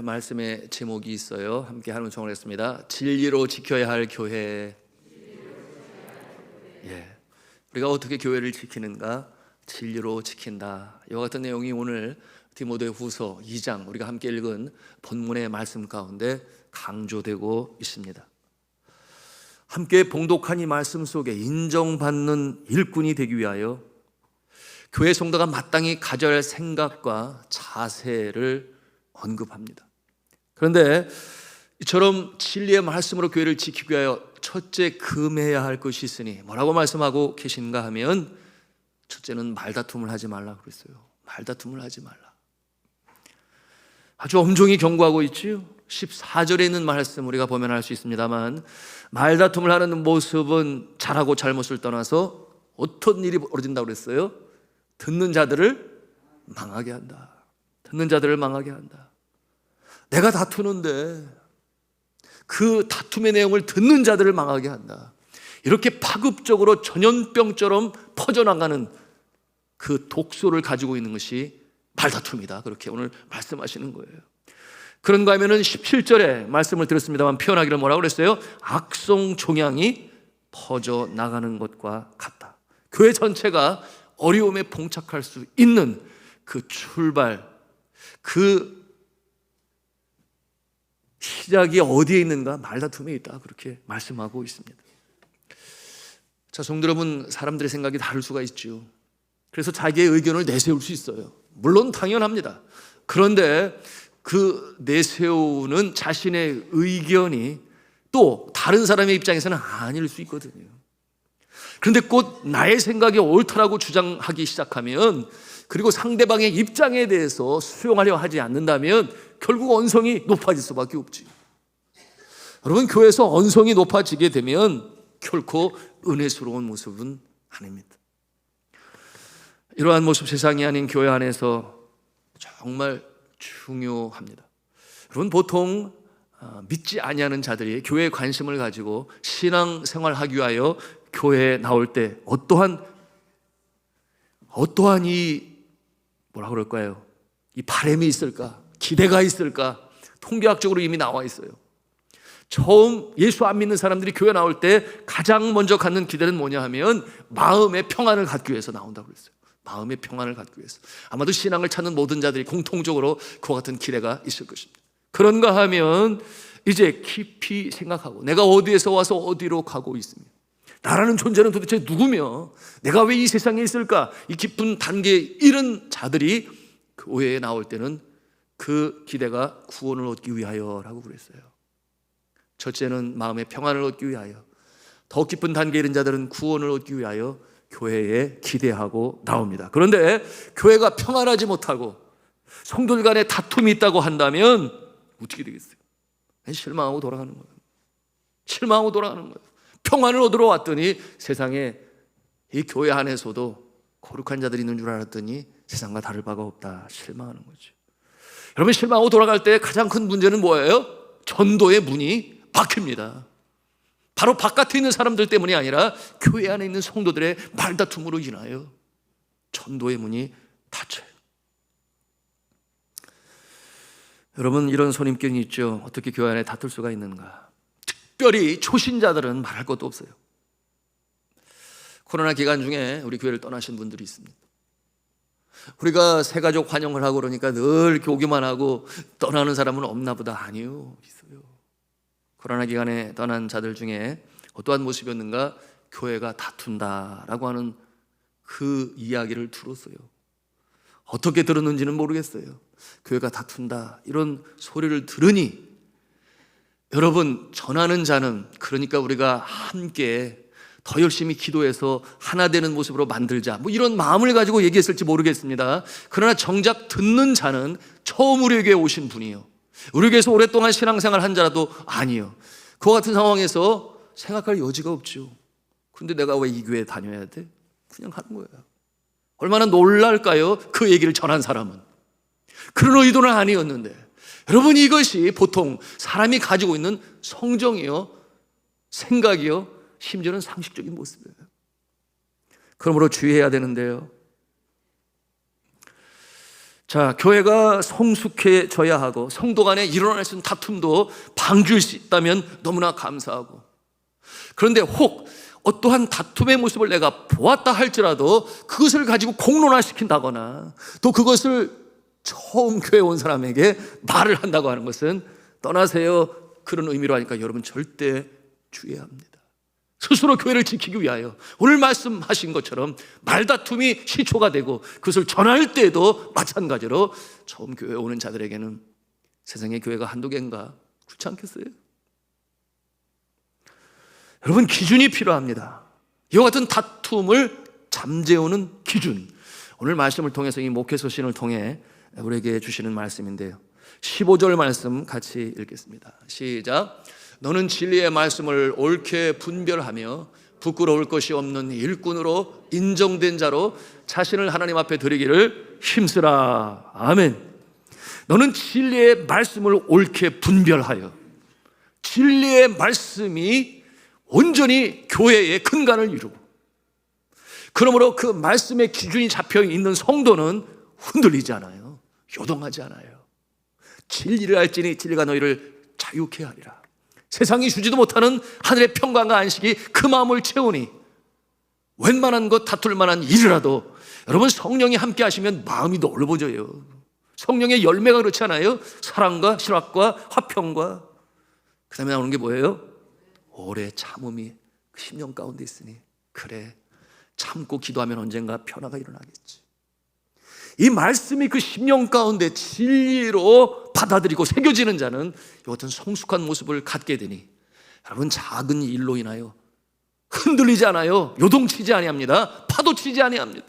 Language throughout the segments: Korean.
말씀의 제목이 있어요. 함께 하는 청을 했습니다. 진리로 지켜야 할 교회. 우리가 어떻게 교회를 지키는가? 진리로 지킨다. 이와 같은 내용이 오늘 디모데후서 2장 우리가 함께 읽은 본문의 말씀 가운데 강조되고 있습니다. 함께 봉독한 이 말씀 속에 인정받는 일꾼이 되기 위하여 교회 성도가 마땅히 가져야 할 생각과 자세를 언급합니다. 그런데 이처럼 진리의 말씀으로 교회를 지키기 위하여 첫째 금해야 할 것이 있으니 뭐라고 말씀하고 계신가 하면 첫째는 말다툼을 하지 말라 그랬어요. 말다툼을 하지 말라. 아주 엄중히 경고하고 있지요. 14절에 있는 말씀 우리가 보면 알 수 있습니다만, 말다툼을 하는 모습은 잘하고 잘못을 떠나서 어떤 일이 벌어진다고 그랬어요? 듣는 자들을 망하게 한다. 듣는 자들을 망하게 한다. 내가 다투는데 그 다툼의 내용을 듣는 자들을 망하게 한다. 이렇게 파급적으로 전염병처럼 퍼져나가는 그 독소를 가지고 있는 것이 말다툼이다. 그렇게 오늘 말씀하시는 거예요. 그런가 하면은 17절에 말씀을 드렸습니다만 표현하기를 뭐라고 그랬어요? 악성 종양이 퍼져나가는 것과 같다. 교회 전체가 어려움에 봉착할 수 있는 그 출발, 그 시작이 어디에 있는가? 말다툼에 있다. 그렇게 말씀하고 있습니다. 자, 성도 여러분, 사람들의 생각이 다를 수가 있죠. 그래서 자기의 의견을 내세울 수 있어요. 물론 당연합니다. 그런데 그 내세우는 자신의 의견이 또 다른 사람의 입장에서는 아닐 수 있거든요. 그런데 곧 나의 생각이 옳다라고 주장하기 시작하면, 그리고 상대방의 입장에 대해서 수용하려 하지 않는다면 결국 언성이 높아질 수밖에 없지. 여러분, 교회에서 언성이 높아지게 되면 결코 은혜스러운 모습은 아닙니다. 이러한 모습, 세상이 아닌 교회 안에서 정말 중요합니다. 여러분, 보통 믿지 아니하는 자들이 교회에 관심을 가지고 신앙생활하기 위하여 교회에 나올 때 어떠한 이 뭐라 그럴까요? 이 바람이 있을까? 기대가 있을까? 통계학적으로 이미 나와 있어요. 처음 예수 안 믿는 사람들이 교회 나올 때 가장 먼저 갖는 기대는 뭐냐 하면 마음의 평안을 갖기 위해서 나온다고 그랬어요. 마음의 평안을 갖기 위해서. 아마도 신앙을 찾는 모든 자들이 공통적으로 그와 같은 기대가 있을 것입니다. 그런가 하면 이제 깊이 생각하고, 내가 어디에서 와서 어디로 가고 있습니다. 나라는 존재는 도대체 누구며 내가 왜 이 세상에 있을까? 이 깊은 단계에 이른 자들이 교회에 나올 때는 그 기대가 구원을 얻기 위하여라고 그랬어요. 첫째는 마음의 평안을 얻기 위하여, 더 깊은 단계에 이른 자들은 구원을 얻기 위하여 교회에 기대하고 나옵니다. 그런데 교회가 평안하지 못하고 성도들 간에 다툼이 있다고 한다면 어떻게 되겠어요? 실망하고 돌아가는 거예요. 실망하고 돌아가는 거예요. 평안을 얻으러 왔더니 세상에 이 교회 안에서도 거룩한 자들이 있는 줄 알았더니 세상과 다를 바가 없다. 실망하는 거죠. 여러분, 실망하고 돌아갈 때 가장 큰 문제는 뭐예요? 전도의 문이 막힙니다. 바로 바깥에 있는 사람들 때문이 아니라 교회 안에 있는 성도들의 말다툼으로 인하여 전도의 문이 닫혀요. 여러분, 이런 선입견이 있죠. 어떻게 교회 안에 다툴 수가 있는가? 특별히 초신자들은 말할 것도 없어요. 코로나 기간 중에 우리 교회를 떠나신 분들이 있습니다. 우리가 새가족 환영을 하고 그러니까 늘 오기만 하고 떠나는 사람은 없나 보다. 아니요, 있어요. 코로나 기간에 떠난 자들 중에 어떠한 모습이었는가? 교회가 다툰다라고 하는 그 이야기를 들었어요. 어떻게 들었는지는 모르겠어요. 교회가 다툰다, 이런 소리를 들으니 여러분, 전하는 자는, 그러니까 우리가 함께 더 열심히 기도해서 하나 되는 모습으로 만들자, 뭐 이런 마음을 가지고 얘기했을지 모르겠습니다. 그러나 정작 듣는 자는 처음 우리에게 오신 분이요, 우리에게서 오랫동안 신앙생활 한 자라도 아니요. 그와 같은 상황에서 생각할 여지가 없죠. 근데 내가 왜 이 교회에 다녀야 돼? 그냥 하는 거예요. 얼마나 놀랄까요? 그 얘기를 전한 사람은. 그런 의도는 아니었는데. 여러분, 이것이 보통 사람이 가지고 있는 성정이요, 생각이요, 심지어는 상식적인 모습이에요. 그러므로 주의해야 되는데요. 자, 교회가 성숙해져야 하고 성도 간에 일어날 수 있는 다툼도 방지할 수 있다면 너무나 감사하고, 그런데 혹 어떠한 다툼의 모습을 내가 보았다 할지라도 그것을 가지고 공론화시킨다거나 또 그것을 처음 교회 온 사람에게 말을 한다고 하는 것은 떠나세요, 그런 의미로 하니까 여러분 절대 주의해야 합니다. 스스로 교회를 지키기 위하여 오늘 말씀하신 것처럼 말다툼이 시초가 되고 그것을 전할 때에도 마찬가지로 처음 교회에 오는 자들에게는 세상의 교회가 한두 개인가, 그렇지 않겠어요? 여러분, 기준이 필요합니다. 이와 같은 다툼을 잠재우는 기준, 오늘 말씀을 통해서 이 목회 서신을 통해 우리에게 주시는 말씀인데요, 15절 말씀 같이 읽겠습니다. 시작. 너는 진리의 말씀을 옳게 분별하며 부끄러울 것이 없는 일꾼으로 인정된 자로 자신을 하나님 앞에 드리기를 힘쓰라. 아멘. 너는 진리의 말씀을 옳게 분별하여, 진리의 말씀이 온전히 교회의 근간을 이루고, 그러므로 그 말씀의 기준이 잡혀 있는 성도는 흔들리지 않아요. 요동하지 않아요. 진리를 알지니 진리가 너희를 자유케 하리라. 세상이 주지도 못하는 하늘의 평강과 안식이 그 마음을 채우니 웬만한 것 다툴 만한 일이라도 여러분, 성령이 함께 하시면 마음이 넓어져요. 성령의 열매가 그렇지 않아요? 사랑과 실학과 화평과, 그 다음에 나오는 게 뭐예요? 오래 참음이 그 심령 가운데 있으니, 그래, 참고 기도하면 언젠가 변화가 일어나겠지. 이 말씀이 그 심령 가운데 진리로 받아들이고 새겨지는 자는 이 같은 성숙한 모습을 갖게 되니 여러분, 작은 일로 인하여 흔들리지 않아요. 요동치지 아니합니다. 파도치지 아니합니다.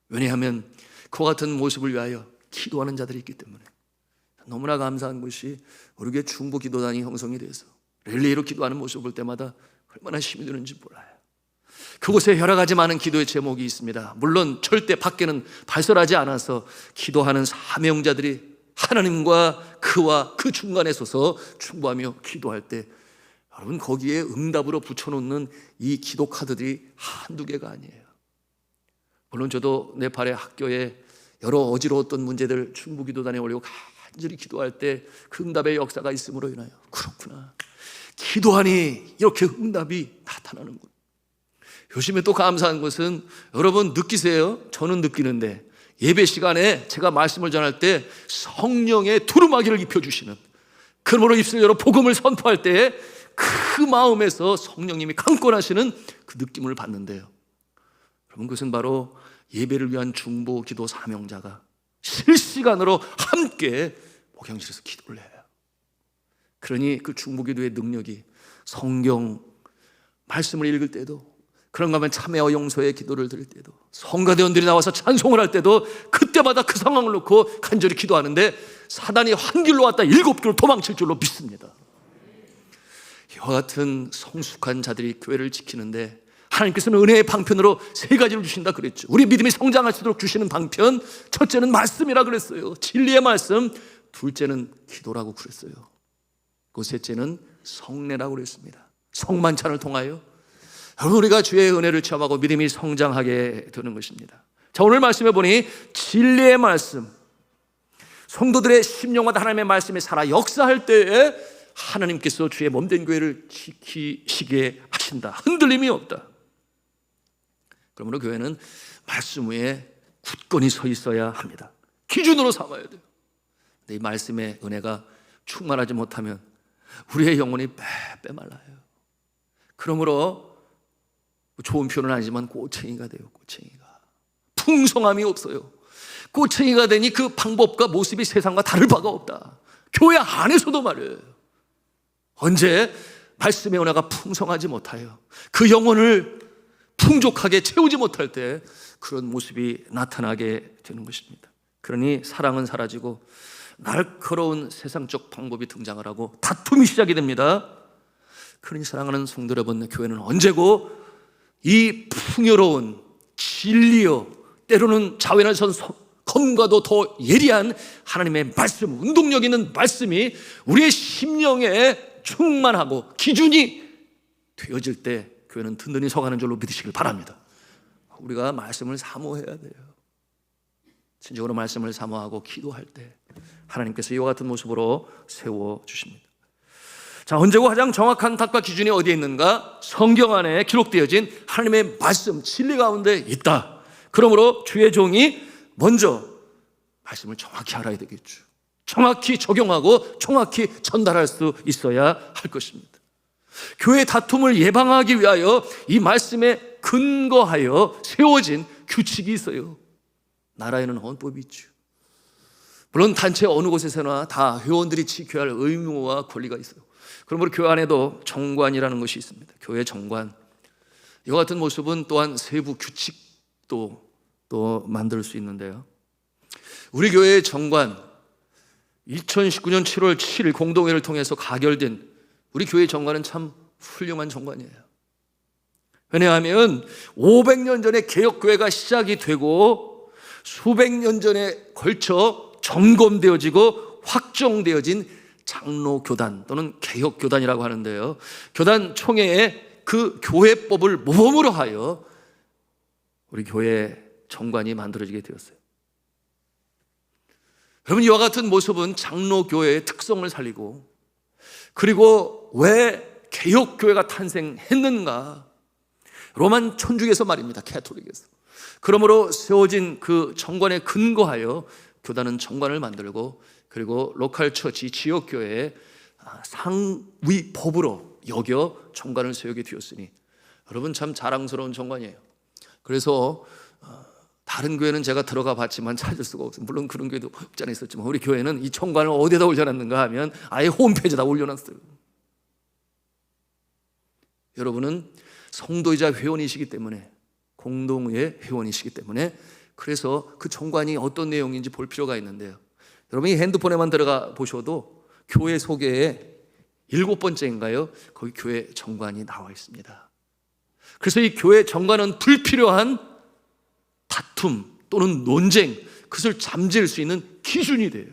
왜냐하면 그와 같은 모습을 위하여 기도하는 자들이 있기 때문에. 너무나 감사한 것이 우리 교회 중보 기도단이 형성이 돼서 랠리로 기도하는 모습을 볼 때마다 얼마나 힘이 드는지 몰라요. 그곳에 여러 가지 많은 기도의 제목이 있습니다. 물론 절대 밖에는 발설하지 않아서 기도하는 사명자들이 하나님과 그와 그 중간에 서서 충고하며 기도할 때 여러분, 거기에 응답으로 붙여놓는 이 기도 카드들이 한두 개가 아니에요. 물론 저도 네팔의 학교에 여러 어지러웠던 문제들 중보기도단에 올리고 간절히 기도할 때 그 응답의 역사가 있음으로 인하여, 그렇구나, 기도하니 이렇게 응답이 나타나는군. 요즘에 또 감사한 것은 여러분 느끼세요? 저는 느끼는데 예배 시간에 제가 말씀을 전할 때 성령의 두루마기를 입혀주시는, 그러므로 입술 열어 복음을 선포할 때에 그 마음에서 성령님이 강권하시는 그 느낌을 받는데요, 여러분, 그것은 바로 예배를 위한 중보 기도 사명자가 실시간으로 함께 목양실에서 기도를 해요. 그러니 그 중보 기도의 능력이 성경 말씀을 읽을 때도, 그런가 하면 참회와 용서의 기도를 드릴 때도, 성가대원들이 나와서 찬송을 할 때도 그때마다 그 상황을 놓고 간절히 기도하는데 사단이 한 길로 왔다 7길로 도망칠 줄로 믿습니다. 이와 같은 성숙한 자들이 교회를 지키는데 하나님께서는 은혜의 방편으로 3가지를 주신다 그랬죠. 우리 믿음이 성장할 수 있도록 주시는 방편, 첫째는 말씀이라 그랬어요. 진리의 말씀. 둘째는 기도라고 그랬어요. 그 셋째는 성례라고 그랬습니다. 성만찬을 통하여 여러분, 우리가 주의 은혜를 체험하고 믿음이 성장하게 되는 것입니다. 자, 오늘 말씀해 보니 진리의 말씀, 성도들의 심령마다 하나님의 말씀이 살아 역사할 때에 하나님께서 주의 몸된 교회를 지키시게 하신다. 흔들림이 없다. 그러므로 교회는 말씀 위에 굳건히 서 있어야 합니다. 기준으로 삼아야 돼요. 근데 이 말씀의 은혜가 충만하지 못하면 우리의 영혼이 빼빼 말라요. 그러므로 좋은 표현은 아니지만 꼬챙이가 돼요. 꼬챙이가 풍성함이 없어요. 꼬챙이가 되니 그 방법과 모습이 세상과 다를 바가 없다. 교회 안에서도 말이에요. 언제 말씀의 은혜가 풍성하지 못하여 그 영혼을 풍족하게 채우지 못할 때 그런 모습이 나타나게 되는 것입니다. 그러니 사랑은 사라지고 날카로운 세상적 방법이 등장을 하고 다툼이 시작이 됩니다. 그러니 사랑하는 성도 여러분, 교회는 언제고 이 풍요로운 진리요, 때로는 자원을 선 검과도 더 예리한 하나님의 말씀, 운동력 있는 말씀이 우리의 심령에 충만하고 기준이 되어질 때 교회는 든든히 서가는 줄로 믿으시길 바랍니다. 우리가 말씀을 사모해야 돼요. 진정으로 말씀을 사모하고 기도할 때 하나님께서 이와 같은 모습으로 세워주십니다. 자, 언제고 가장 정확한 답과 기준이 어디에 있는가? 성경 안에 기록되어진 하나님의 말씀, 진리 가운데 있다. 그러므로 주의 종이 먼저 말씀을 정확히 알아야 되겠죠. 정확히 적용하고 정확히 전달할 수 있어야 할 것입니다. 교회 다툼을 예방하기 위하여 이 말씀에 근거하여 세워진 규칙이 있어요. 나라에는 헌법이 있죠. 물론 단체 어느 곳에서나 다 회원들이 지켜야 할 의무와 권리가 있어요. 그러므로 교회 안에도 정관이라는 것이 있습니다. 교회 정관. 이와 같은 모습은 또한 세부 규칙도 또 만들 수 있는데요. 우리 교회의 정관, 2019년 7월 7일 공동회를 통해서 가결된 우리 교회의 정관은 참 훌륭한 정관이에요. 왜냐하면 500년 전에 개혁교회가 시작이 되고 수백 년 전에 걸쳐 점검되어지고 확정되어진 장로교단 또는 개혁교단이라고 하는데요, 교단 총회에 그 교회법을 모범으로 하여 우리 교회 정관이 만들어지게 되었어요. 여러분, 이와 같은 모습은 장로교회의 특성을 살리고, 그리고 왜 개혁교회가 탄생했는가? 로만 천주교에서 말입니다. 캐톨릭에서. 그러므로 세워진 그 정관에 근거하여 교단은 정관을 만들고, 그리고 로컬 처치, 지역교회의 상위 법으로 여겨 정관을 세우게 되었으니 여러분 참 자랑스러운 정관이에요. 그래서 다른 교회는 제가 들어가 봤지만 찾을 수가 없어요. 물론 그런 교회도 없지 않아 있었지만 우리 교회는 이 정관을 어디에다 올려놨는가 하면 아예 홈페이지에다 올려놨어요. 여러분은 성도이자 회원이시기 때문에, 공동의 회원이시기 때문에, 그래서 그 정관이 어떤 내용인지 볼 필요가 있는데요, 여러분이 핸드폰에만 들어가 보셔도 교회 소개에 7번째인가요? 거기 교회 정관이 나와 있습니다. 그래서 이 교회 정관은 불필요한 다툼 또는 논쟁, 그것을 잠재울 수 있는 기준이 돼요.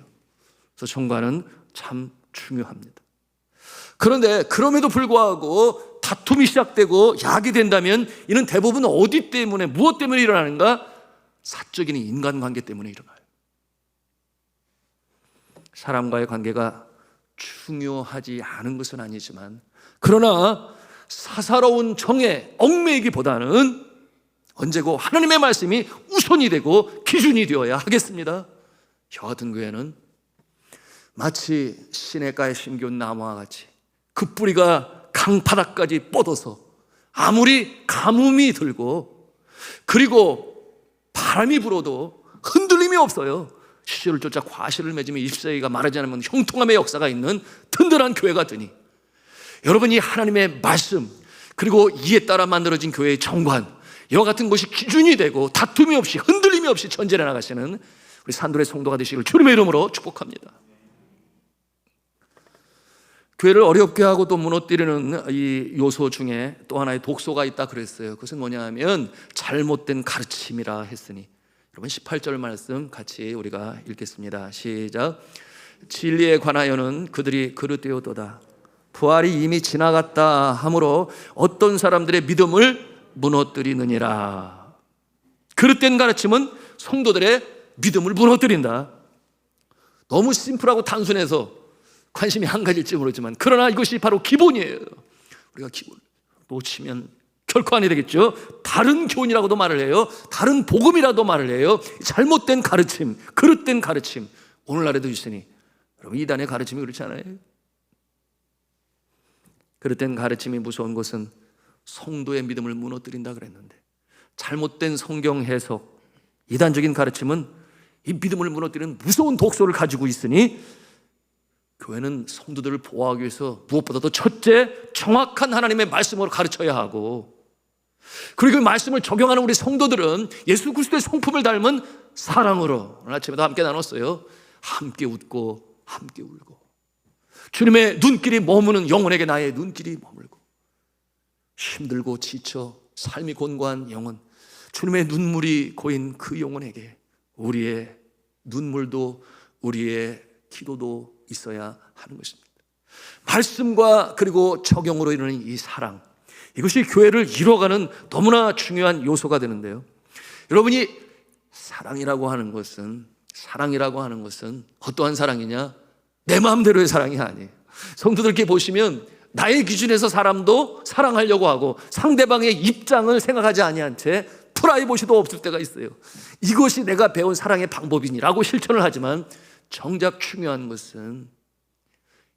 그래서 정관은 참 중요합니다. 그런데 그럼에도 불구하고 다툼이 시작되고 야기된다면 이는 대부분 어디 때문에, 무엇 때문에 일어나는가? 사적인 인간관계 때문에 일어나요. 사람과의 관계가 중요하지 않은 것은 아니지만, 그러나 사사로운 정에 얽매이기보다는 언제고 하나님의 말씀이 우선이 되고 기준이 되어야 하겠습니다. 저 같은 교회는 마치 시냇가에 심겨온 나무와 같이 그 뿌리가 강바닥까지 뻗어서 아무리 가뭄이 들고 그리고 바람이 불어도 흔들림이 없어요. 시절을 쫓아 과실을 맺으며 잎사귀가 마르지 않으면 형통함의 역사가 있는 든든한 교회가 되니, 여러분이 하나님의 말씀 그리고 이에 따라 만들어진 교회의 정관, 이와 같은 것이 기준이 되고 다툼이 없이 흔들림이 없이 전진해 나가시는 우리 산돌의 성도가 되시기를 주님의 이름으로 축복합니다. 교회를 어렵게 하고 또 무너뜨리는 이 요소 중에 또 하나의 독소가 있다 그랬어요. 그것은 뭐냐 하면 잘못된 가르침이라 했으니, 여러분 18절 말씀 같이 우리가 읽겠습니다. 시작. 진리에 관하여는 그들이 그릇되었도다. 부활이 이미 지나갔다 하므로 어떤 사람들의 믿음을 무너뜨리느니라. 그릇된 가르침은 성도들의 믿음을 무너뜨린다. 너무 심플하고 단순해서 관심이 한 가지일지 모르지만, 그러나 이것이 바로 기본이에요. 우리가 기본을 놓치면 결코 아니 되겠죠. 다른 교훈이라고도 말을 해요. 다른 복음이라도 말을 해요. 잘못된 가르침, 그릇된 가르침, 오늘날에도 있으니, 여러분 이단의 가르침이 그렇지 않아요? 그릇된 가르침이 무서운 것은 성도의 믿음을 무너뜨린다 그랬는데, 잘못된 성경 해석, 이단적인 가르침은 이 믿음을 무너뜨리는 무서운 독소를 가지고 있으니, 교회는 성도들을 보호하기 위해서 무엇보다도 첫째, 정확한 하나님의 말씀으로 가르쳐야 하고, 그리고 그 말씀을 적용하는 우리 성도들은 예수 그리스도의 성품을 닮은 사랑으로, 오늘 아침에도 함께 나눴어요. 함께 웃고 함께 울고, 주님의 눈길이 머무는 영혼에게 나의 눈길이 머물고, 힘들고 지쳐 삶이 곤고한 영혼, 주님의 눈물이 고인 그 영혼에게 우리의 눈물도 우리의 기도도 있어야 하는 것입니다. 말씀과 그리고 적용으로 이루는 이 사랑, 이것이 교회를 이뤄가는 너무나 중요한 요소가 되는데요, 여러분이 사랑이라고 하는 것은 어떠한 사랑이냐? 내 마음대로의 사랑이 아니에요. 성도들께 보시면 나의 기준에서 사람도 사랑하려고 하고 상대방의 입장을 생각하지 아니한 채 프라이버시도 없을 때가 있어요. 이것이 내가 배운 사랑의 방법이니라고 실천을 하지만 정작 중요한 것은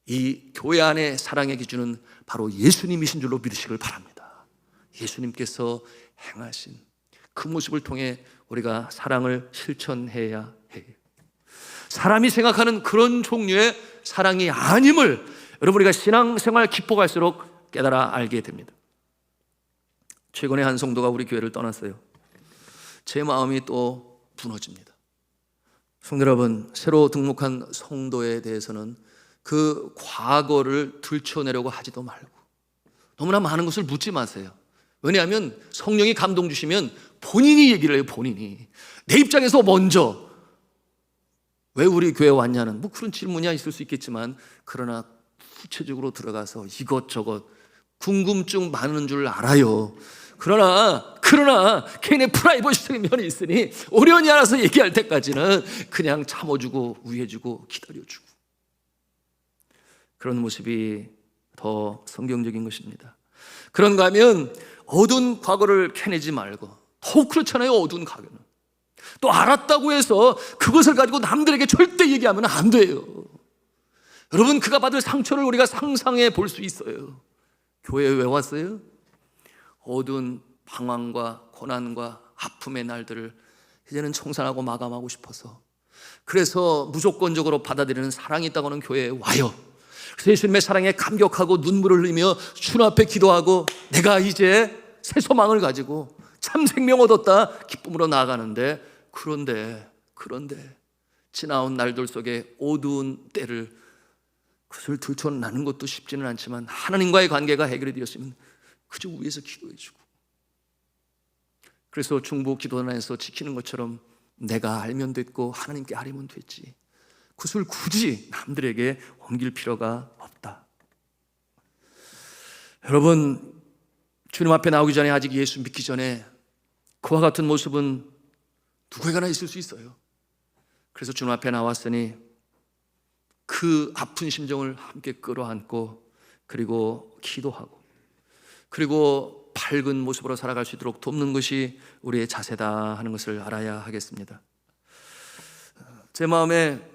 이 교회 안의 사랑의 기준은 바로 예수님이신 줄로 믿으시길 바랍니다. 예수님께서 행하신 그 모습을 통해 우리가 사랑을 실천해야 해요. 사람이 생각하는 그런 종류의 사랑이 아님을 여러분 우리가 신앙생활 깊어갈수록 깨달아 알게 됩니다. 최근에 한 성도가 우리 교회를 떠났어요. 제 마음이 또 무너집니다. 성도 여러분, 새로 등록한 성도에 대해서는 그 과거를 들춰내려고 하지도 말고 너무나 많은 것을 묻지 마세요. 왜냐하면 성령이 감동 주시면 본인이 얘기를 해요. 본인이 내 입장에서 먼저 왜 우리 교회 왔냐는 그런 질문이 있을 수 있겠지만, 그러나 구체적으로 들어가서 이것저것 궁금증 많은 줄 알아요. 그러나 개인의 프라이버시적인 면이 있으니 어련히 알아서 얘기할 때까지는 그냥 참아주고 위해주고 기다려주고, 그런 모습이 더 성경적인 것입니다. 그런가 하면 어두운 과거를 캐내지 말고, 더욱 그렇잖아요. 어두운 과거는 또 알았다고 해서 그것을 가지고 남들에게 절대 얘기하면 안 돼요. 여러분, 그가 받을 상처를 우리가 상상해 볼 수 있어요. 교회에 왜 왔어요? 어두운 방황과 고난과 아픔의 날들을 이제는 청산하고 마감하고 싶어서, 그래서 무조건적으로 받아들이는 사랑이 있다고 하는 교회에 와요. 그래서 예수님의 사랑에 감격하고 눈물을 흘리며 주 앞에 기도하고 내가 이제 새 소망을 가지고 참 생명 얻었다 기쁨으로 나아가는데, 그런데 지나온 날들 속에 어두운 때를 그것을 들춰내는 것도 쉽지는 않지만 하나님과의 관계가 해결이 되었으면 그저 위에서 기도해주고, 그래서 중보 기도단에서 지키는 것처럼 내가 알면 됐고 하나님께 아뢰면 됐지, 그것을 굳이 남들에게 옮길 필요가 없다. 여러분, 주님 앞에 나오기 전에, 아직 예수 믿기 전에 그와 같은 모습은 누구에게나 있을 수 있어요. 그래서 주님 앞에 나왔으니 그 아픈 심정을 함께 끌어안고, 그리고 기도하고, 그리고 밝은 모습으로 살아갈 수 있도록 돕는 것이 우리의 자세다 하는 것을 알아야 하겠습니다. 제 마음에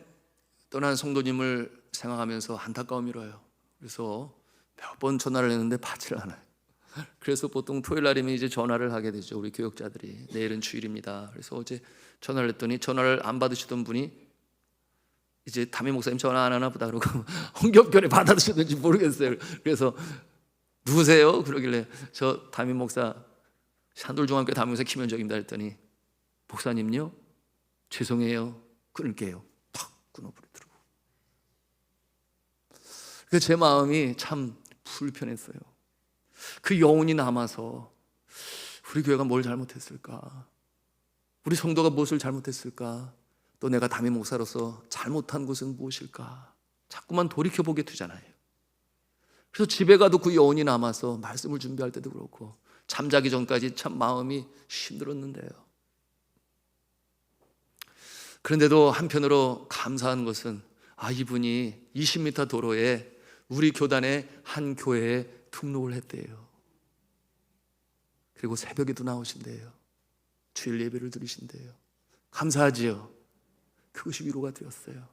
떠난 성도님을 생각하면서 안타까움이 들어요. 그래서 몇 번 전화를 했는데 받지를 않아요. 그래서 보통 토요일 날이면 이제 전화를 하게 되죠. 우리 교역자들이 내일은 주일입니다. 그래서 어제 전화를 했더니 전화를 안 받으시던 분이 이제 담임 목사님 전화 안 하나 보다 그러고 홍겹견에 받아주셨는지 모르겠어요. 그래서 누구세요? 그러길래 저 담임 목사, 산돌중앙교회 담임 목사 김현정입니다 했더니, 목사님요? 죄송해요, 끊을게요. 탁 끊어버리더라고요. 그래서 제 마음이 참 불편했어요. 그 여운이 남아서 우리 교회가 뭘 잘못했을까? 우리 성도가 무엇을 잘못했을까? 또 내가 담임 목사로서 잘못한 것은 무엇일까? 자꾸만 돌이켜보게 되잖아요. 그래서 집에 가도 그 여운이 남아서 말씀을 준비할 때도 그렇고 잠자기 전까지 참 마음이 힘들었는데요. 그런데도 한편으로 감사한 것은, 이분이 20m 도로에 우리 교단의 한 교회에 등록을 했대요. 그리고 새벽에도 나오신대요. 주일 예배를 드리신대요. 감사하지요. 그것이 위로가 되었어요.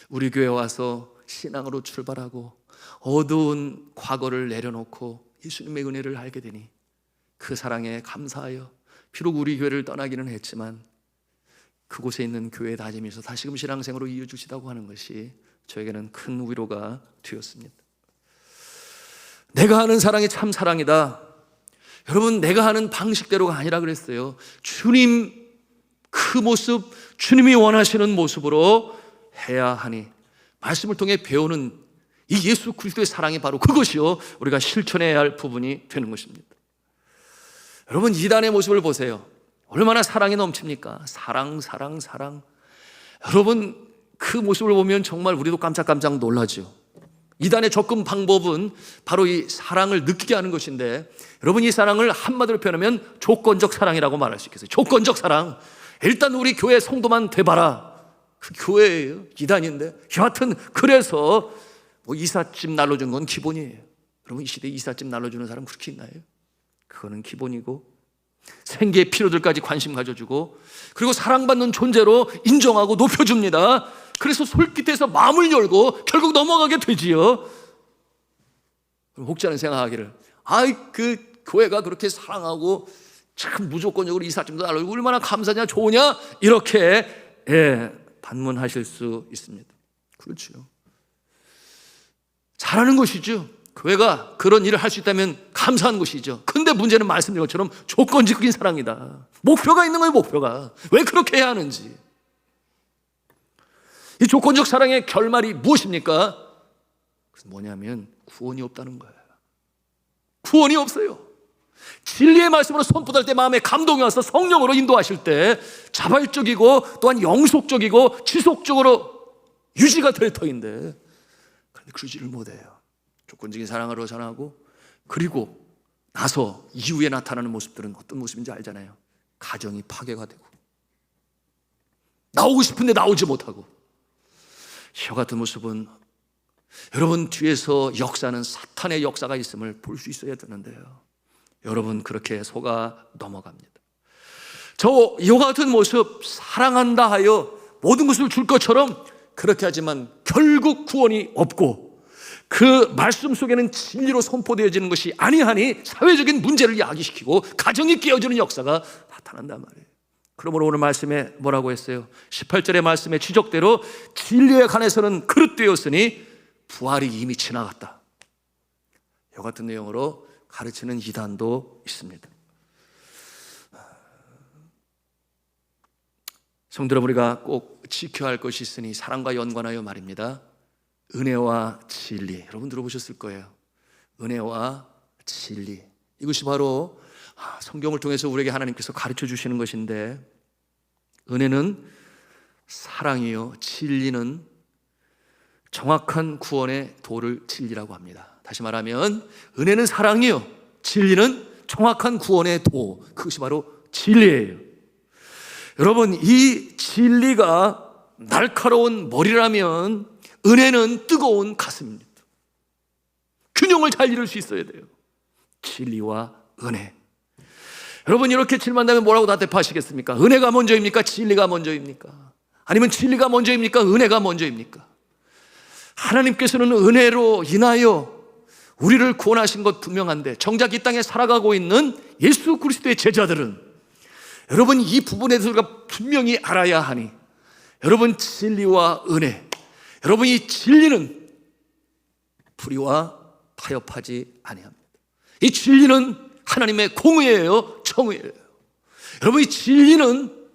우리 교회 와서 신앙으로 출발하고 어두운 과거를 내려놓고 예수님의 은혜를 알게 되니 그 사랑에 감사하여, 비록 우리 교회를 떠나기는 했지만 그곳에 있는 교회 다짐에서 다시금 신앙생활로 이어주시다고 하는 것이 저에게는 큰 위로가 되었습니다. 내가 하는 사랑이 참 사랑이다. 여러분, 내가 하는 방식대로가 아니라 그랬어요. 주님 그 모습, 주님이 원하시는 모습으로 해야 하니, 말씀을 통해 배우는 이 예수 그리스도의 사랑이 바로 그것이요, 우리가 실천해야 할 부분이 되는 것입니다. 여러분, 이단의 모습을 보세요. 얼마나 사랑이 넘칩니까? 사랑. 여러분, 그 모습을 보면 정말 우리도 깜짝깜짝 놀라죠. 이단의 접근 방법은 바로 이 사랑을 느끼게 하는 것인데, 여러분, 이 사랑을 한마디로 표현하면 조건적 사랑이라고 말할 수 있겠어요. 조건적 사랑. 일단 우리 교회 성도만 돼봐라. 그 교회예요. 이단인데. 여하튼 그래서 뭐 이삿짐 날려준 건 기본이에요. 여러분, 이 시대에 이삿짐 날려주는 사람 그렇게 있나요? 그거는 기본이고, 생계의 필요들까지 관심 가져주고, 그리고 사랑받는 존재로 인정하고 높여줍니다. 그래서 솔깃해서 마음을 열고 결국 넘어가게 되지요. 혹자는 생각하기를, 그 교회가 그렇게 사랑하고 참 무조건적으로 이삿짐도 날려주고 얼마나 감사냐, 좋으냐, 이렇게 반문하실 수 있습니다. 그렇죠. 잘하는 것이죠. 교회가 그런 일을 할 수 있다면 감사한 것이죠. 근데 문제는 말씀드린 것처럼 조건적인 사랑이다. 목표가 있는 거예요. 목표가. 왜 그렇게 해야 하는지. 이 조건적 사랑의 결말이 무엇입니까? 그래서 뭐냐면 구원이 없다는 거예요. 구원이 없어요. 진리의 말씀으로 손붙을 때 마음에 감동이 와서 성령으로 인도하실 때 자발적이고 또한 영속적이고 지속적으로 유지가 될 터인데, 그런데 그러지를 못해요. 조건적인 사랑으로 전하고, 그리고 나서 이후에 나타나는 모습들은 어떤 모습인지 알잖아요. 가정이 파괴가 되고, 나오고 싶은데 나오지 못하고, 이와 같은 모습은 여러분 뒤에서 역사는 사탄의 역사가 있음을 볼 수 있어야 되는데요, 여러분 그렇게 속아 넘어갑니다. 이와 같은 모습, 사랑한다 하여 모든 것을 줄 것처럼 그렇게 하지만 결국 구원이 없고, 그 말씀 속에는 진리로 선포되어지는 것이 아니하니 사회적인 문제를 야기시키고 가정이 깨어지는 역사가 나타난단 말이에요. 그러므로 오늘 말씀에 뭐라고 했어요? 18절의 말씀의 지적대로 진리에 관해서는 그릇되었으니 부활이 이미 지나갔다. 이와 같은 내용으로 가르치는 이단도 있습니다. 성도 여러분, 우리가 꼭 지켜야 할 것이 있으니 사랑과 연관하여 말입니다. 은혜와 진리, 여러분 들어보셨을 거예요. 은혜와 진리, 이것이 바로 성경을 통해서 우리에게 하나님께서 가르쳐 주시는 것인데, 은혜는 사랑이요, 진리는 정확한 구원의 도를 진리라고 합니다. 다시 말하면 은혜는 사랑이요, 진리는 정확한 구원의 도, 그것이 바로 진리예요. 여러분, 이 진리가 날카로운 머리라면 은혜는 뜨거운 가슴입니다. 균형을 잘 이룰 수 있어야 돼요. 진리와 은혜. 여러분, 이렇게 질문한다면 뭐라고 대답하시겠습니까? 은혜가 먼저입니까? 진리가 먼저입니까? 아니면 진리가 먼저입니까? 은혜가 먼저입니까? 하나님께서는 은혜로 인하여 우리를 구원하신 것 분명한데, 정작 이 땅에 살아가고 있는 예수 그리스도의 제자들은 여러분 이 부분에 대해서 우리가 분명히 알아야 하니, 여러분 진리와 은혜, 여러분 이 진리는 불의와 타협하지 아니합니다. 이 진리는 하나님의 공의예요, 정의예요. 여러분 이 진리는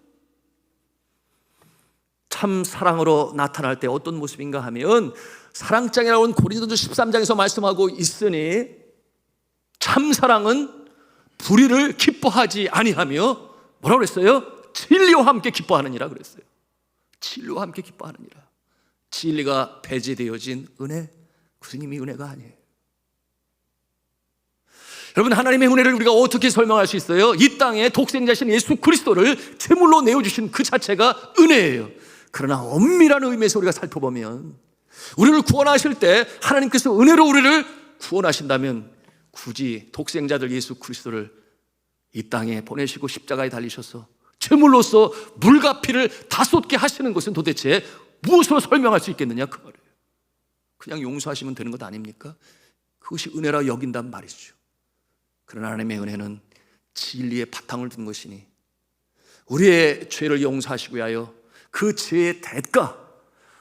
참 사랑으로 나타날 때 어떤 모습인가 하면, 사랑장이라고 하는 고린도서 13장에서 말씀하고 있으니, 참 사랑은 불의를 기뻐하지 아니하며 뭐라고 그랬어요? 진리와 함께 기뻐하느니라 그랬어요. 진리와 함께 기뻐하느니라. 진리가 배제되어진 은혜, 그것은 이미 은혜가 아니에요. 여러분, 하나님의 은혜를 우리가 어떻게 설명할 수 있어요? 이 땅에 독생자신 예수 그리스도를 제물로 내어주신 그 자체가 은혜예요. 그러나 엄밀한 의미에서 우리가 살펴보면, 우리를 구원하실 때 하나님께서 은혜로 우리를 구원하신다면 굳이 독생자들 예수 그리스도를 이 땅에 보내시고 십자가에 달리셔서 제물로서 물과 피를 다 쏟게 하시는 것은 도대체 무엇으로 설명할 수 있겠느냐, 그 말이에요. 그냥 용서하시면 되는 것 아닙니까? 그것이 은혜라 여긴단 말이죠. 그러나 하나님의 은혜는 진리의 바탕을 둔 것이니, 우리의 죄를 용서하시고 하여 그 죄의 대가,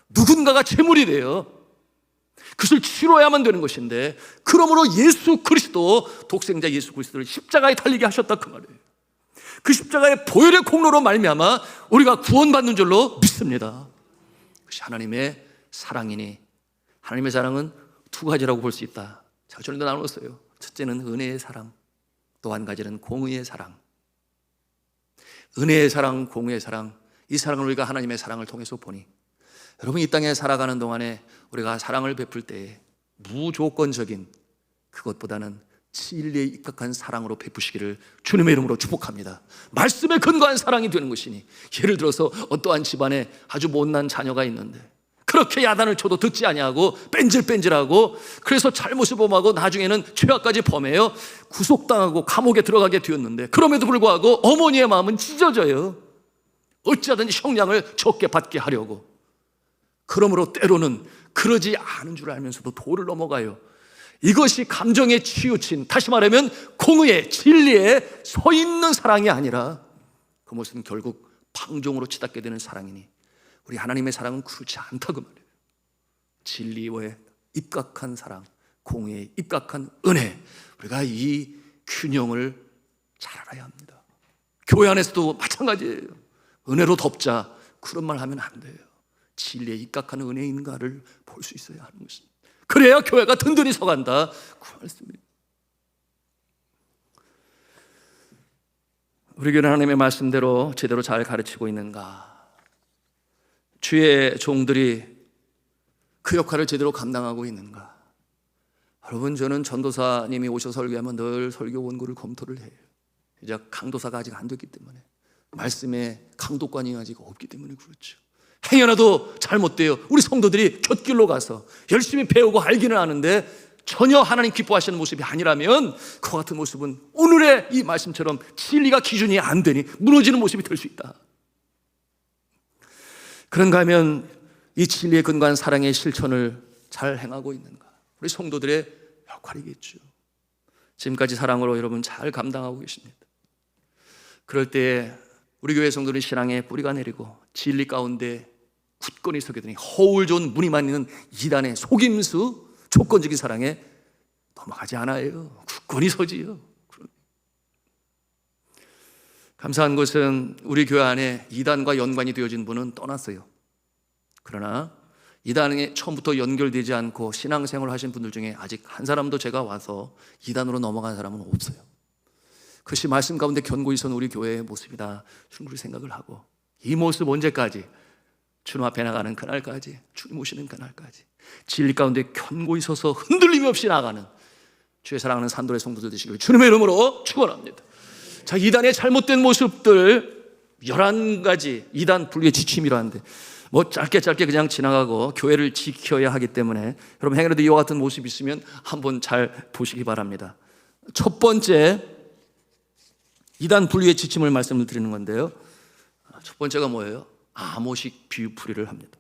누군가가 제물이 돼요. 그것을 치러야만 되는 것인데, 그러므로 예수 그리스도, 독생자 예수 그리스도를 십자가에 달리게 하셨다, 그 말이에요. 그 십자가의 보혈의 공로로 말미암아 우리가 구원받는 줄로 믿습니다. 그것이 하나님의 사랑이니, 하나님의 사랑은 두 가지라고 볼 수 있다. 제가 전에도 나눴어요. 첫째는 은혜의 사랑, 또 한 가지는 공의의 사랑. 은혜의 사랑, 공의의 사랑, 이 사랑을 우리가 하나님의 사랑을 통해서 보니, 여러분 이 땅에 살아가는 동안에 우리가 사랑을 베풀 때에 무조건적인, 그것보다는 진리에 입각한 사랑으로 베푸시기를 주님의 이름으로 축복합니다. 말씀에 근거한 사랑이 되는 것이니, 예를 들어서 어떠한 집안에 아주 못난 자녀가 있는데 그렇게 야단을 쳐도 듣지 아니하고 뺀질뺀질하고, 그래서 잘못을 범하고 나중에는 죄악까지 범해요. 구속당하고 감옥에 들어가게 되었는데, 그럼에도 불구하고 어머니의 마음은 찢어져요. 어찌하든지 형량을 적게 받게 하려고. 그러므로 때로는 그러지 않은 줄 알면서도 도를 넘어가요. 이것이 감정에 치우친, 다시 말하면 공의의 진리에 서 있는 사랑이 아니라 그 모습은 결국 방종으로 치닫게 되는 사랑이니, 우리 하나님의 사랑은 그렇지 않다고 말해요. 진리에 입각한 사랑, 공의에 입각한 은혜, 우리가 이 균형을 잘 알아야 합니다. 교회 안에서도 마찬가지예요. 은혜로 덮자, 그런 말 하면 안 돼요. 진리에 입각한 은혜인가를 볼 수 있어야 하는 것입니다. 그래야 교회가 든든히 서간다, 그 말씀입니다. 우리 교회는 하나님의 말씀대로 제대로 잘 가르치고 있는가? 주의 종들이 그 역할을 제대로 감당하고 있는가? 여러분, 저는 전도사님이 오셔서 설교하면 늘 설교 원고를 검토를 해요. 이제 강도사가 아직 안 됐기 때문에, 말씀에 강독관이 아직 없기 때문에 그렇죠. 행여라도 잘못돼요. 우리 성도들이 곁길로 가서 열심히 배우고 알기는 아는데 전혀 하나님 기뻐하시는 모습이 아니라면, 그와 같은 모습은 오늘의 이 말씀처럼 진리가 기준이 안 되니 무너지는 모습이 될 수 있다. 그런가 하면 이 진리에 근거한 사랑의 실천을 잘 행하고 있는가? 우리 성도들의 역할이겠죠. 지금까지 사랑으로 여러분 잘 감당하고 계십니다. 그럴 때 우리 교회 성도들의 신앙에 뿌리가 내리고 진리 가운데 굳건히 서게 되니 허울 좋은 무늬만 있는 이단의 속임수, 조건적인 사랑에 넘어가지 않아요. 굳건히 서지요. 감사한 것은 우리 교회 안에 이단과 연관이 되어진 분은 떠났어요. 그러나 이단에 처음부터 연결되지 않고 신앙생활을 하신 분들 중에 아직 한 사람도 제가 와서 이단으로 넘어간 사람은 없어요. 그것이 말씀 가운데 견고히 선 우리 교회의 모습이다, 충분히 생각을 하고, 이 모습 언제까지? 주님 앞에 나가는 그날까지, 주님 오시는 그날까지 진리 가운데 견고히 서서 흔들림이 없이 나가는 주의 사랑하는 산돌의 성도들 되시길 주님의 이름으로 축원합니다. 자, 이단의 잘못된 모습들 11가지 이단 분류의 지침이라는데 짧게 그냥 지나가고 교회를 지켜야 하기 때문에 여러분, 행여라도 이와 같은 모습이 있으면 한번 잘 보시기 바랍니다. 첫 번째, 이단 분류의 지침을 말씀을 드리는 건데요, 첫 번째가 뭐예요? 아모식 비유풀이를 합니다.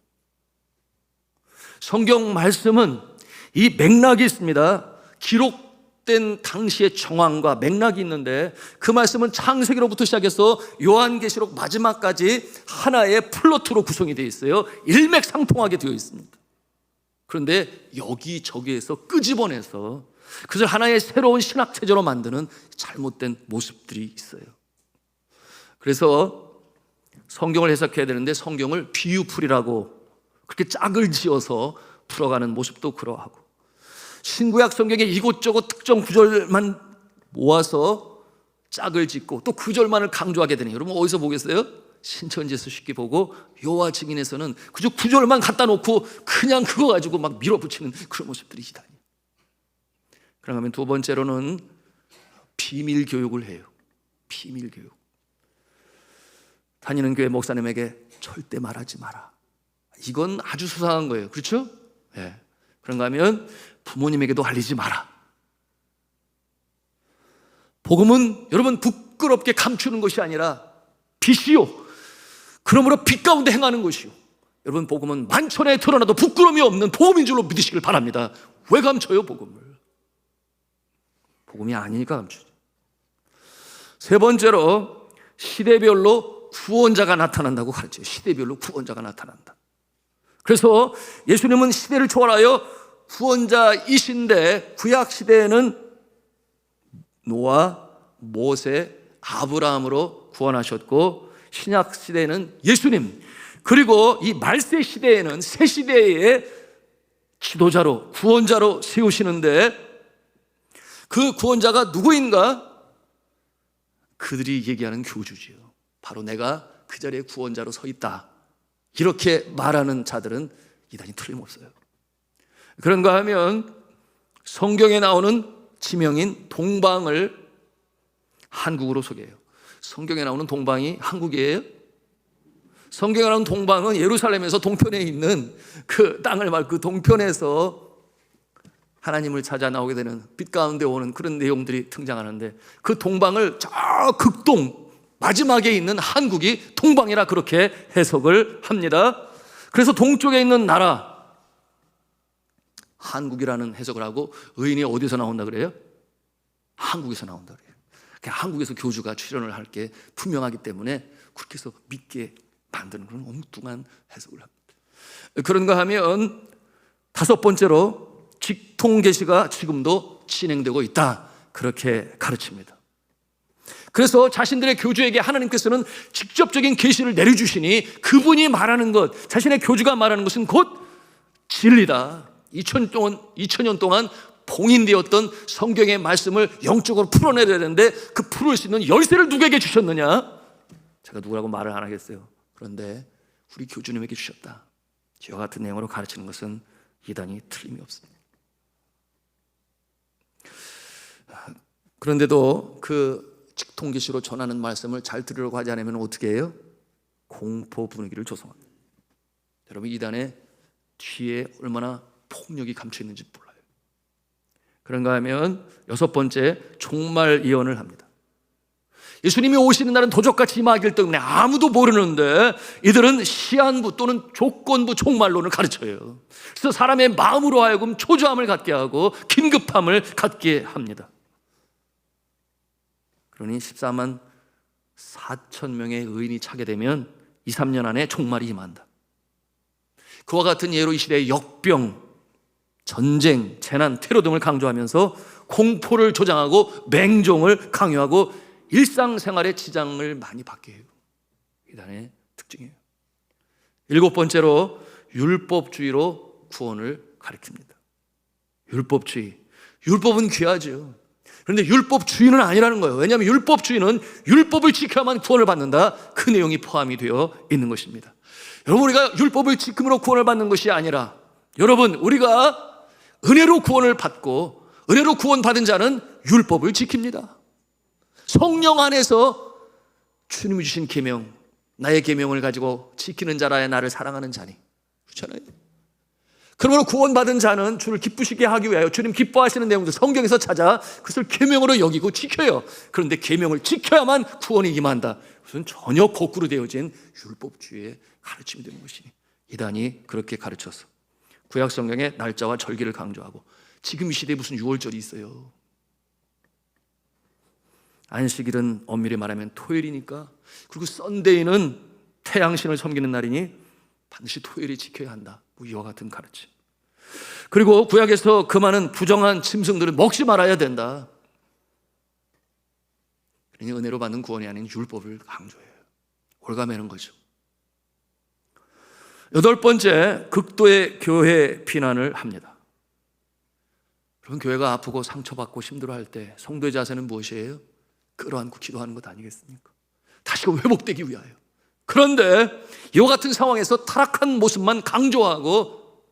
성경 말씀은 이 맥락이 있습니다. 기록된 당시의 정황과 맥락이 있는데, 그 말씀은 창세기로부터 시작해서 요한계시록 마지막까지 하나의 플로트로 구성이 되어 있어요. 일맥상통하게 되어 있습니다. 그런데 여기저기에서 끄집어내서 그것을 하나의 새로운 신학체제로 만드는 잘못된 모습들이 있어요. 그래서 성경을 해석해야 되는데 성경을 비유풀이라고 그렇게 짝을 지어서 풀어가는 모습도 그러하고, 신구약 성경에 이곳저곳 특정 구절만 모아서 짝을 짓고 또 구절만을 강조하게 되네요. 여러분, 어디서 보겠어요? 신천지에서 쉽게 보고, 여호와 증인에서는 그저 구절만 갖다 놓고 그냥 그거 가지고 막 밀어붙이는 그런 모습들이 있다니. 그러면 두 번째로는 비밀 교육을 해요. 비밀 교육. 다니는 교회 목사님에게 절대 말하지 마라. 이건 아주 수상한 거예요. 그렇죠? 네. 그런가 하면 부모님에게도 알리지 마라. 복음은 여러분 부끄럽게 감추는 것이 아니라 빛이요, 그러므로 빛 가운데 행하는 것이요. 여러분, 복음은 만천에 드러나도 부끄러움이 없는 복음인 줄로 믿으시길 바랍니다. 왜 감춰요, 복음을? 복음이 아니니까 감추죠. 세 번째로, 시대별로 구원자가 나타난다고 가르쳐요. 시대별로 구원자가 나타난다. 그래서 예수님은 시대를 초월하여 구원자이신데, 구약 시대에는 노아, 모세, 아브라함으로 구원하셨고, 신약 시대에는 예수님, 그리고 이 말세 시대에는 새 시대의 지도자로, 구원자로 세우시는데, 그 구원자가 누구인가? 그들이 얘기하는 교주지요. 바로 내가 그 자리에 구원자로 서 있다, 이렇게 말하는 자들은 이단이 틀림없어요. 그런가 하면 성경에 나오는 지명인 동방을 한국으로 소개해요. 성경에 나오는 동방이 한국이에요? 성경에 나오는 동방은 예루살렘에서 동편에 있는 그 땅을 말고 그 동편에서 하나님을 찾아 나오게 되는 빛 가운데 오는 그런 내용들이 등장하는데, 그 동방을 저 극동 마지막에 있는 한국이 동방이라 그렇게 해석을 합니다. 그래서 동쪽에 있는 나라 한국이라는 해석을 하고, 의인이 어디서 나온다 그래요? 한국에서 나온다 그래요. 그러니까 한국에서 교주가 출연을 할 게 분명하기 때문에 그렇게 해서 믿게 만드는 그런 엉뚱한 해석을 합니다. 그런가 하면 다섯 번째로 직통계시가 지금도 진행되고 있다, 그렇게 가르칩니다. 그래서 자신들의 교주에게 하나님께서는 직접적인 계시를 내려주시니 그분이 말하는 것, 자신의 교주가 말하는 것은 곧 진리다. 2000년 동안 봉인되었던 성경의 말씀을 영적으로 풀어내야 되는데 그 풀을 수 있는 열쇠를 누구에게 주셨느냐? 제가 누구라고 말을 안 하겠어요. 그런데 우리 교주님에게 주셨다. 이와 같은 내용으로 가르치는 것은 이단이 틀림이 없습니다. 그런데도 그 직통계시로 전하는 말씀을 잘 들으려고 하지 않으면 어떻게 해요? 공포 분위기를 조성합니다. 여러분, 이단의 뒤에 얼마나 폭력이 감춰 있는지 몰라요. 그런가 하면 여섯 번째, 종말 예언을 합니다. 예수님이 오시는 날은 도적같이 임하기 때문에 아무도 모르는데 이들은 시한부 또는 조건부 종말론을 가르쳐요. 그래서 사람의 마음으로 하여금 초조함을 갖게 하고 긴급함을 갖게 합니다. 그러니 14만 4천 명의 의인이 차게 되면 2, 3년 안에 종말이 임한다. 그와 같은 예로 이 시대의 역병, 전쟁, 재난, 테러 등을 강조하면서 공포를 조장하고 맹종을 강요하고 일상생활의 지장을 많이 받게 해요. 이단의 특징이에요. 일곱 번째로 율법주의로 구원을 가리킵니다. 율법주의. 율법은 귀하죠. 그런데 율법주의는 아니라는 거예요. 왜냐하면 율법주의는 율법을 지켜야만 구원을 받는다, 그 내용이 포함이 되어 있는 것입니다. 여러분, 우리가 율법을 지킴으로 구원을 받는 것이 아니라, 여러분, 우리가 은혜로 구원을 받고 은혜로 구원받은 자는 율법을 지킵니다. 성령 안에서 주님이 주신 계명, 나의 계명을 가지고 지키는 자라야 나를 사랑하는 자니, 그렇잖아요. 그러므로 구원받은 자는 주를 기쁘시게 하기 위하여 주님 기뻐하시는 내용들 성경에서 찾아 그것을 계명으로 여기고 지켜요. 그런데 계명을 지켜야만 구원이 임한다, 그것은 전혀 거꾸로 되어진 율법주의의 가르침이 되는 것이니, 이단이 그렇게 가르쳐서 구약 성경의 날짜와 절기를 강조하고, 지금 이 시대에 무슨 6월절이 있어요? 안식일은 엄밀히 말하면 토요일이니까, 그리고 썬데이는 태양신을 섬기는 날이니 반드시 토요일에 지켜야 한다, 뭐 이와 같은 가르침. 그리고 구약에서 그 많은 부정한 짐승들은 먹지 말아야 된다. 그러니 은혜로 받는 구원이 아닌 율법을 강조해요. 올가매는 거죠. 여덟 번째, 극도의 교회 비난을 합니다. 여러분, 교회가 아프고 상처받고 힘들어할 때 성도의 자세는 무엇이에요? 끌어안고 기도하는 것 아니겠습니까? 다시금 회복되기 위하여. 그런데 이와 같은 상황에서 타락한 모습만 강조하고,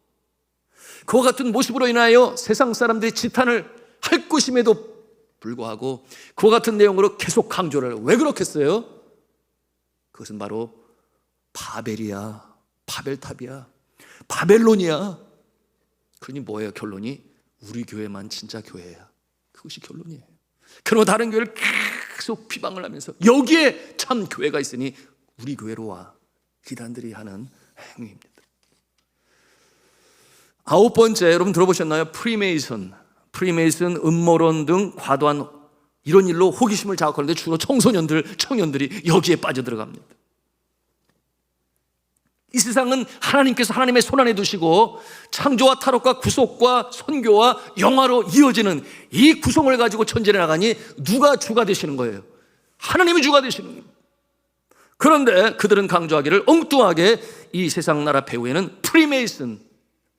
그와 같은 모습으로 인하여 세상 사람들이 지탄을 할 것임에도 불구하고 그와 같은 내용으로 계속 강조를 해요. 왜 그렇겠어요? 그것은 바로 바벨이야, 바벨탑이야, 바벨론이야. 그러니 뭐예요? 결론이 우리 교회만 진짜 교회야, 그것이 결론이에요. 그러나 다른 교회를 계속 비방을 하면서 여기에 참 교회가 있으니 우리 교회로 와, 이단들이 하는 행위입니다. 아홉 번째, 여러분 들어보셨나요? 프리메이슨, 음모론 등 과도한 이런 일로 호기심을 자극하는데 주로 청년들이 여기에 빠져들어갑니다. 이 세상은 하나님께서 하나님의 손안에 두시고 창조와 탈옥과 구속과 선교와 영화로 이어지는 이 구성을 가지고 전진해 나가니 누가 주가 되시는 거예요? 하나님이 주가 되시는 거예요. 그런데 그들은 강조하기를 엉뚱하게 이 세상 나라 배후에는 프리메이슨,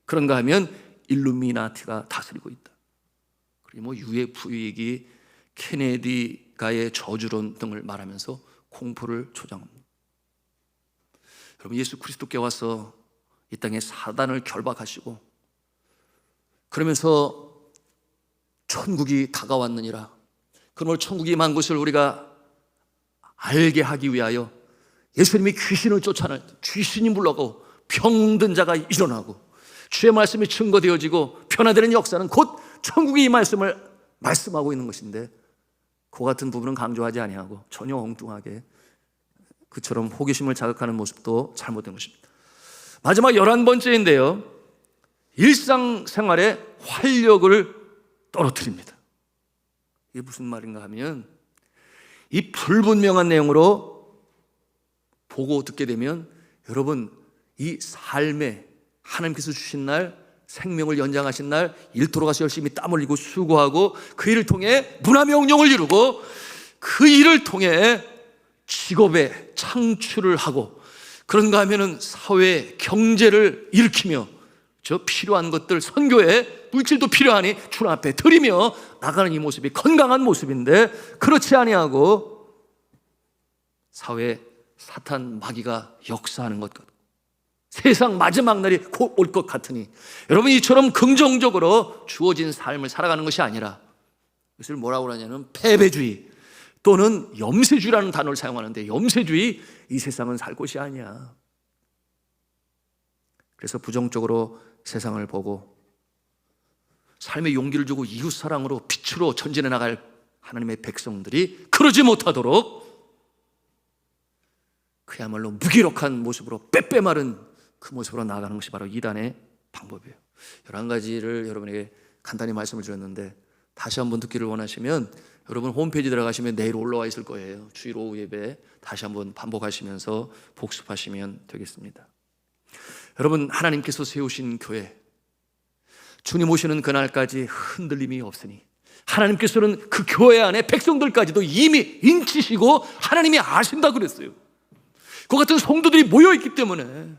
그런가 하면 일루미나티가 다스리고 있다. 그리고 뭐 UFO 얘기, 케네디가의 저주론 등을 말하면서 공포를 조장합니다. 여러분, 예수 그리스도께 와서 이 땅에 사단을 결박하시고 그러면서 천국이 다가왔느니라. 그러므로 천국이 임한 것을 우리가 알게 하기 위하여 예수님이 귀신을 쫓아낼 때 귀신이 물러가고 병든 자가 일어나고 주의 말씀이 증거되어지고 변화되는 역사는 곧 천국이 이 말씀을 말씀하고 있는 것인데, 그 같은 부분은 강조하지 아니하고 전혀 엉뚱하게 그처럼 호기심을 자극하는 모습도 잘못된 것입니다. 마지막 11번째인데요, 일상생활의 활력을 떨어뜨립니다. 이게 무슨 말인가 하면, 이 불분명한 내용으로 보고 듣게 되면 여러분, 이 삶에 하나님께서 주신 날, 생명을 연장하신 날, 일터로 가서 열심히 땀 흘리고 수고하고 그 일을 통해 문화명령을 이루고 그 일을 통해 직업에 창출을 하고 그런가 하면은 사회 경제를 일으키며 저 필요한 것들, 선교에 물질도 필요하니 주님 앞에 드리며 나가는 이 모습이 건강한 모습인데, 그렇지 아니하고 사회 사탄 마귀가 역사하는 것 같고 세상 마지막 날이 곧 올 것 같으니, 여러분 이처럼 긍정적으로 주어진 삶을 살아가는 것이 아니라 이것을 뭐라고 그러냐면 패배주의 또는 염세주의라는 단어를 사용하는데, 염세주의, 이 세상은 살 곳이 아니야. 그래서 부정적으로 세상을 보고 삶의 용기를 주고 이웃사랑으로 빛으로 전진해 나갈 하나님의 백성들이 그러지 못하도록 그야말로 무기력한 모습으로 빼빼마른 그 모습으로 나아가는 것이 바로 이단의 방법이에요. 11가지를 여러분에게 간단히 말씀을 드렸는데, 다시 한번 듣기를 원하시면 여러분 홈페이지 들어가시면 내일 올라와 있을 거예요. 주일 오후 예배 다시 한번 반복하시면서 복습하시면 되겠습니다. 여러분, 하나님께서 세우신 교회, 주님 오시는 그날까지 흔들림이 없으니 하나님께서는 그 교회 안에 백성들까지도 이미 인치시고 하나님이 아신다 그랬어요. 그 같은 성도들이 모여있기 때문에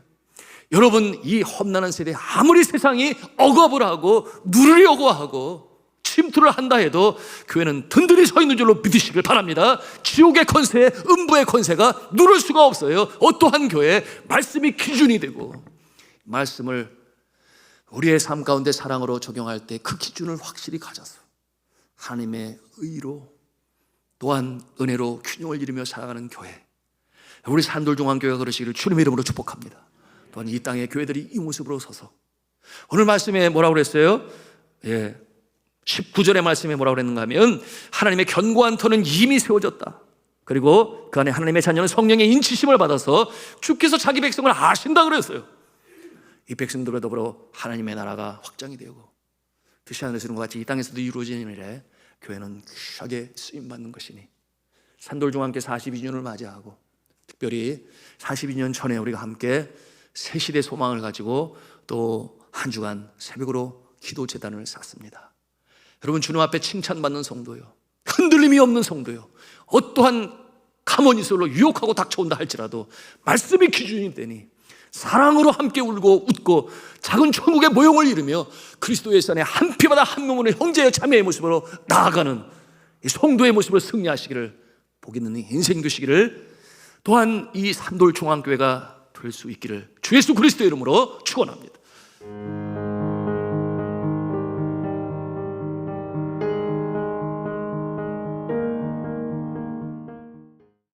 여러분, 이 험난한 세대에 아무리 세상이 억압을 하고 누르려고 하고 침투를 한다 해도 교회는 든든히 서 있는 줄로 믿으시길 바랍니다. 지옥의 권세, 음부의 권세가 누를 수가 없어요. 어떠한 교회, 말씀이 기준이 되고 말씀을 우리의 삶 가운데 사랑으로 적용할 때 그 기준을 확실히 가져서 하나님의 의로 또한 은혜로 균형을 이루며 살아가는 교회, 우리 산돌중앙교회가 그러시기를 주님의 이름으로 축복합니다. 또한 이 땅의 교회들이 이 모습으로 서서, 오늘 말씀에 뭐라고 그랬어요? 19절의 말씀에 뭐라고 그랬는가 하면, 하나님의 견고한 터는 이미 세워졌다. 그리고 그 안에 하나님의 자녀는 성령의 인치심을 받아서 주께서 자기 백성을 아신다 그랬어요. 이 백성들과 더불어 하나님의 나라가 확장이 되고 뜻이 하늘에서 이룬 것 같이 이 땅에서도 이루어지는 일에 교회는 귀하게 쓰임받는 것이니, 산돌중앙교회 42주년을 맞이하고 특별히 42년 전에 우리가 함께 새시대 소망을 가지고 또 한 주간 새벽으로 기도 제단을 쌌습니다. 여러분, 주님 앞에 칭찬받는 성도요, 흔들림이 없는 성도요, 어떠한 가모니솔로 유혹하고 닥쳐온다 할지라도 말씀이 기준이 되니 사랑으로 함께 울고 웃고 작은 천국의 모형을 이루며 그리스도의 산에 한 피마다 한 몸으로 형제의 자매의 모습으로 나아가는 이 성도의 모습으로 승리하시기를, 복 있는 인생 되시기를, 또한 이 산돌중앙교회가 될 수 있기를 주 예수 그리스도의 이름으로 축원합니다.